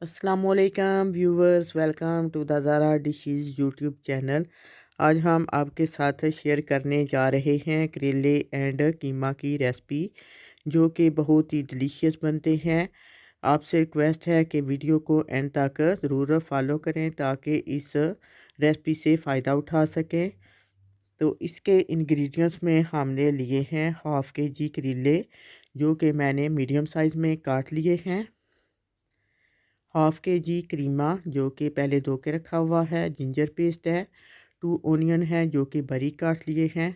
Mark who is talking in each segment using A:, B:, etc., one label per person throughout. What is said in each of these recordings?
A: अस्सलामुअलैकुम viewers, welcome to the Zara dishes YouTube channel. आज हम आपके साथ शेयर करने जा रहे हैं करेले एंड कीमा की रेसिपी, जो कि बहुत ही डिलीशियस बनते हैं। आपसे रिक्वेस्ट है कि वीडियो को एंड तक ज़रूर फॉलो करें ताकि इस रेसिपी से फ़ायदा उठा सकें। तो इसके इंग्रेडिएंट्स में हमने लिए हैं हाफ़ के जी करेले, जो कि मैंने मीडियम साइज़ में काट लिए हैं। हाफ़ के जी करीमा, जो कि पहले धो के रखा हुआ है। जिंजर पेस्ट है। 2 ओनियन है, जो कि बारीक काट लिए हैं।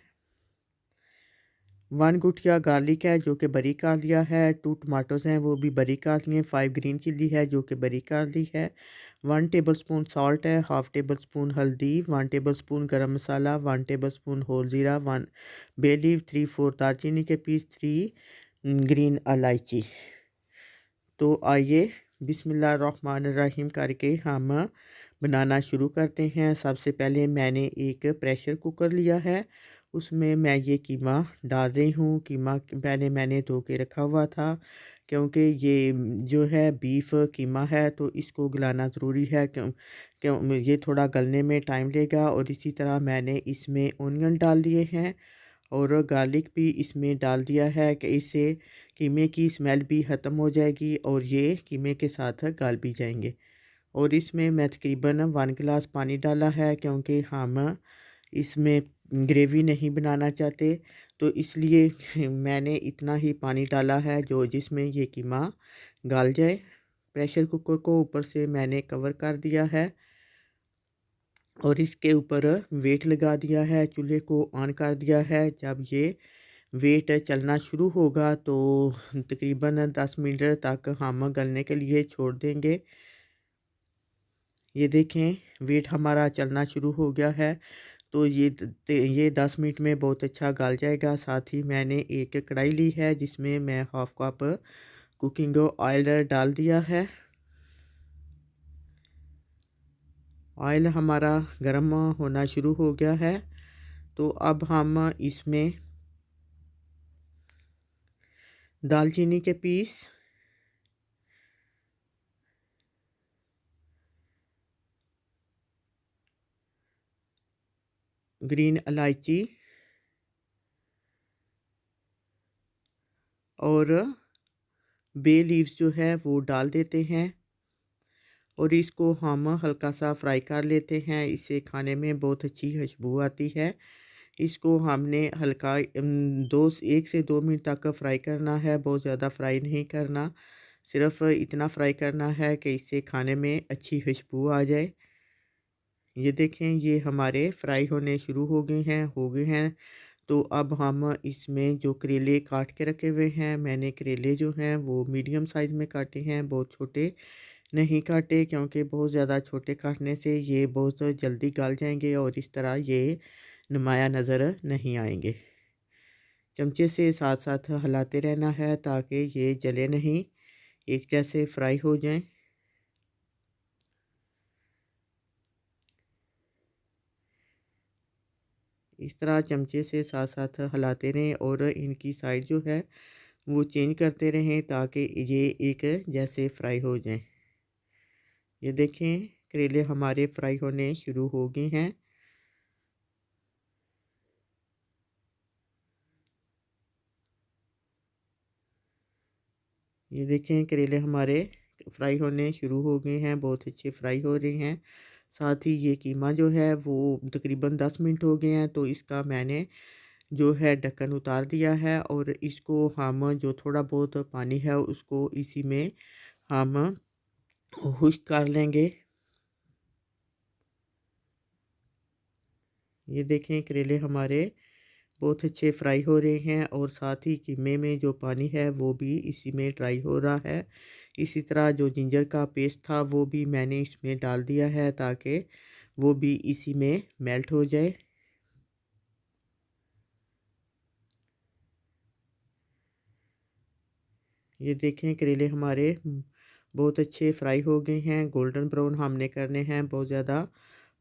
A: 1 गुठिया गार्लिक है, जो कि बारीक काट लिया है। 2 टमाटोज़ हैं, वो भी बारीक काट लिए। 5 ग्रीन चिल्ली है, जो कि बारीक काट ली है। 1 टेबलस्पून सॉल्ट है। हाफ़ टेबल स्पून हल्दी। 1 टेबल स्पून गरम मसाला। 1 टेबल स्पून होल ज़ीरा। 1 बे लीफ। 3-4 दालचीनी के पीस। 3 ग्रीन इलायची। तो आइए बिस्मिल्लाहिर्रहमानिर्रहीम करके हम बनाना शुरू करते हैं। सबसे पहले मैंने एक प्रेशर कुकर लिया है, उसमें मैं ये कीमा डाल रही हूँ। कीमा पहले मैंने धो के रखा हुआ था, क्योंकि ये जो है बीफ कीमा है, तो इसको गलाना ज़रूरी है। क्यों क्यों ये थोड़ा गलने में टाइम लेगा। और इसी तरह मैंने इसमें ओनियन डाल दिए हैं और गार्लिक भी इसमें डाल दिया है कि इससे कीमे की स्मेल भी ख़त्म हो जाएगी और ये कीमे के साथ गल भी जाएंगे। और इसमें मैं तकरीबन 1 गिलास पानी डाला है, क्योंकि हम इसमें ग्रेवी नहीं बनाना चाहते, तो इसलिए मैंने इतना ही पानी डाला है जो जिसमें ये कीमा गल जाए। प्रेशर कुकर को ऊपर से मैंने कवर कर दिया है और इसके ऊपर वेट लगा दिया है। चूल्हे को ऑन कर दिया है। जब ये वेट चलना शुरू होगा तो तकरीबन 10 मिनट तक हम गलने के लिए छोड़ देंगे। ये देखें, वेट हमारा चलना शुरू हो गया है, तो ये 10 मिनट में बहुत अच्छा गल जाएगा। साथ ही मैंने एक कढ़ाई ली है, जिसमें मैं हाफ़ कप कुकिंग ऑयल डाल दिया है। ऑयल हमारा गर्म होना शुरू हो गया है, तो अब हम इसमें दालचीनी के पीस, ग्रीन इलायची और बे लीव्स जो है वो डाल देते हैं और इसको हम हल्का सा फ्राई कर लेते हैं। इससे खाने में बहुत अच्छी खुशबू आती है। इसको हमने हल्का 1 से 2 मिनट तक फ्राई करना है, बहुत ज़्यादा फ्राई नहीं करना। सिर्फ इतना फ्राई करना है कि इससे खाने में अच्छी खुशबू आ जाए। ये देखें, ये हमारे फ्राई होने शुरू हो गए हैं। तो अब हम इसमें जो करेले काट के रखे हुए हैं, मैंने करेले जो हैं वो मीडियम साइज़ में काटे हैं, बहुत छोटे नहीं काटे, क्योंकि बहुत ज़्यादा छोटे काटने से ये बहुत जल्दी गल जाएंगे और इस तरह ये नुमाया नज़र नहीं आएंगे। चमचे से साथ साथ हिलाते रहना है ताकि ये जले नहीं, एक जैसे फ्राई हो जाएं। इस तरह चमचे से साथ साथ हिलाते रहें और इनकी साइड जो है वो चेंज करते रहें ताकि ये एक जैसे फ्राई हो जाएं। ये देखें, करेले हमारे फ्राई होने शुरू हो गए हैं। ये देखें, करेले हमारे फ्राई होने शुरू हो गए हैं, बहुत अच्छे फ्राई हो रहे हैं। साथ ही ये कीमा जो है वो तकरीबन 10 मिनट हो गए हैं, तो इसका मैंने जो है ढक्कन उतार दिया है और इसको हम जो थोड़ा बहुत पानी है उसको इसी में हम खुश्क कर लेंगे। ये देखें, करेले हमारे बहुत अच्छे फ्राई हो रहे हैं और साथ ही कीमे में जो पानी है वो भी इसी में ड्राई हो रहा है। इसी तरह जो जिंजर का पेस्ट था वो भी मैंने इसमें डाल दिया है ताकि वो भी इसी में मेल्ट हो जाए। ये देखें, करेले हमारे बहुत अच्छे फ्राई हो गए हैं। गोल्डन ब्राउन हमने करने हैं, बहुत ज़्यादा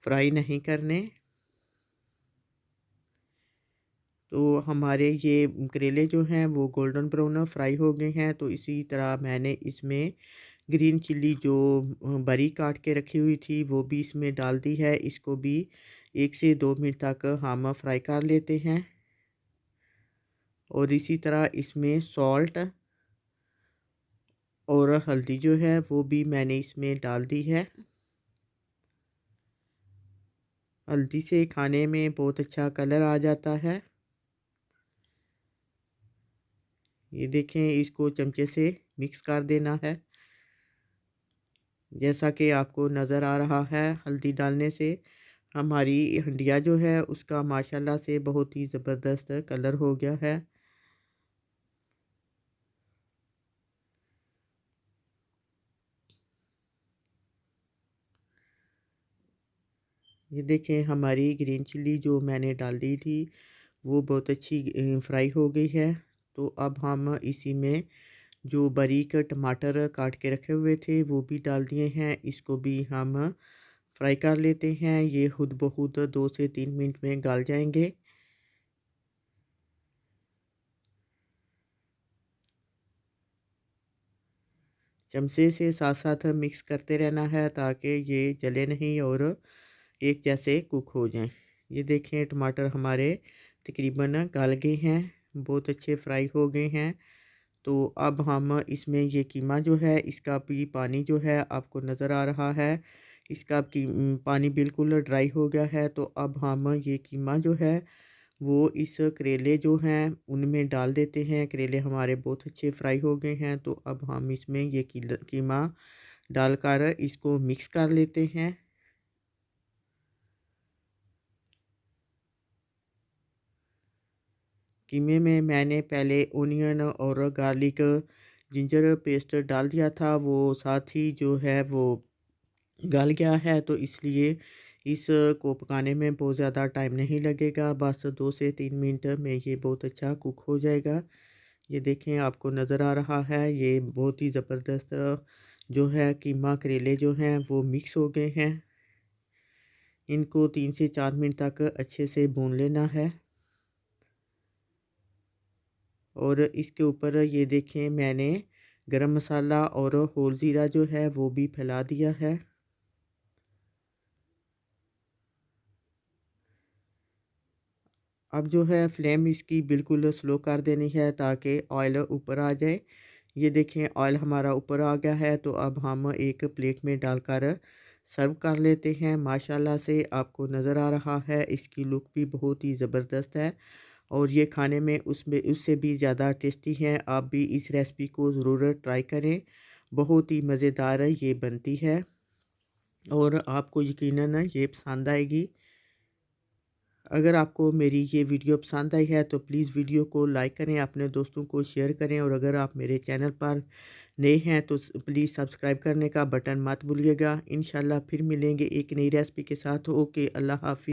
A: फ्राई नहीं करने। तो हमारे ये करेले जो हैं वो गोल्डन ब्राउन फ्राई हो गए हैं, तो इसी तरह मैंने इसमें ग्रीन चिल्ली जो बारीक काट के रखी हुई थी वो भी इसमें डाल दी है। इसको भी 1 से 2 मिनट तक हम फ्राई कर लेते हैं। और इसी तरह इसमें सॉल्ट और हल्दी जो है वो भी मैंने इसमें डाल दी है। हल्दी से खाने में बहुत अच्छा कलर आ जाता है। ये देखें, इसको चमचे से मिक्स कर देना है। जैसा कि आपको नज़र आ रहा है, हल्दी डालने से हमारी हंडिया जो है उसका माशाल्लाह से बहुत ही ज़बरदस्त कलर हो गया है। ये देखें, हमारी ग्रीन चिल्ली जो मैंने डाल दी थी वो बहुत अच्छी फ्राई हो गई है। तो अब हम इसी में जो बारीक टमाटर काट के रखे हुए थे वो भी डाल दिए हैं। इसको भी हम फ्राई कर लेते हैं। ये खुद ब खुद 2 से 3 मिनट में गल जाएंगे। चमचे से साथ साथ मिक्स करते रहना है ताकि ये जले नहीं और एक जैसे कुक हो जाएं। ये देखें, टमाटर हमारे तकरीबन गल गए हैं, बहुत अच्छे फ्राई हो गए हैं। तो अब हम इसमें ये कीमा जो है इसका भी पानी जो है आपको नज़र आ रहा है, इसका पानी बिल्कुल ड्राई हो गया है। तो अब हम ये कीमा जो है वो इस करेले जो हैं उनमें डाल देते हैं। करेले हमारे बहुत अच्छे फ्राई हो गए हैं। तो अब हम इसमें ये कीमा डालकर इसको मिक्स कर लेते हैं। कीमे में मैंने पहले ओनियन और गार्लिक जिंजर पेस्ट डाल दिया था, वो साथ ही जो है वो गल गया है। तो इसलिए इस को पकाने में बहुत ज़्यादा टाइम नहीं लगेगा, बस 2 से 3 मिनट में ये बहुत अच्छा कुक हो जाएगा। ये देखें, आपको नज़र आ रहा है, ये बहुत ही ज़बरदस्त जो है कीमा करेले जो हैं वो मिक्स हो गए हैं। इनको 3 से 4 मिनट तक अच्छे से भून लेना है। और इसके ऊपर ये देखें, मैंने गरम मसाला और होल ज़ीरा जो है वो भी फैला दिया है। अब जो है फ्लेम इसकी बिल्कुल स्लो कर देनी है ताकि ऑयल ऊपर आ जाए। ये देखें, ऑयल हमारा ऊपर आ गया है। तो अब हम एक प्लेट में डालकर सर्व कर लेते हैं। माशाल्लाह से आपको नज़र आ रहा है, इसकी लुक भी बहुत ही ज़बरदस्त है और ये खाने में उसमें उससे भी ज़्यादा टेस्टी है। आप भी इस रेसिपी को ज़रूर ट्राई करें, बहुत ही मज़ेदार ये बनती है और आपको यकीनन ये पसंद आएगी। अगर आपको मेरी ये वीडियो पसंद आई है तो प्लीज़ वीडियो को लाइक करें, अपने दोस्तों को शेयर करें और अगर आप मेरे चैनल पर नए हैं तो प्लीज़ सब्सक्राइब करने का बटन मत भूलिएगा। इंशाल्लाह फिर मिलेंगे एक नई रेसिपी के साथ। ओके, अल्लाह हाफ़िज़।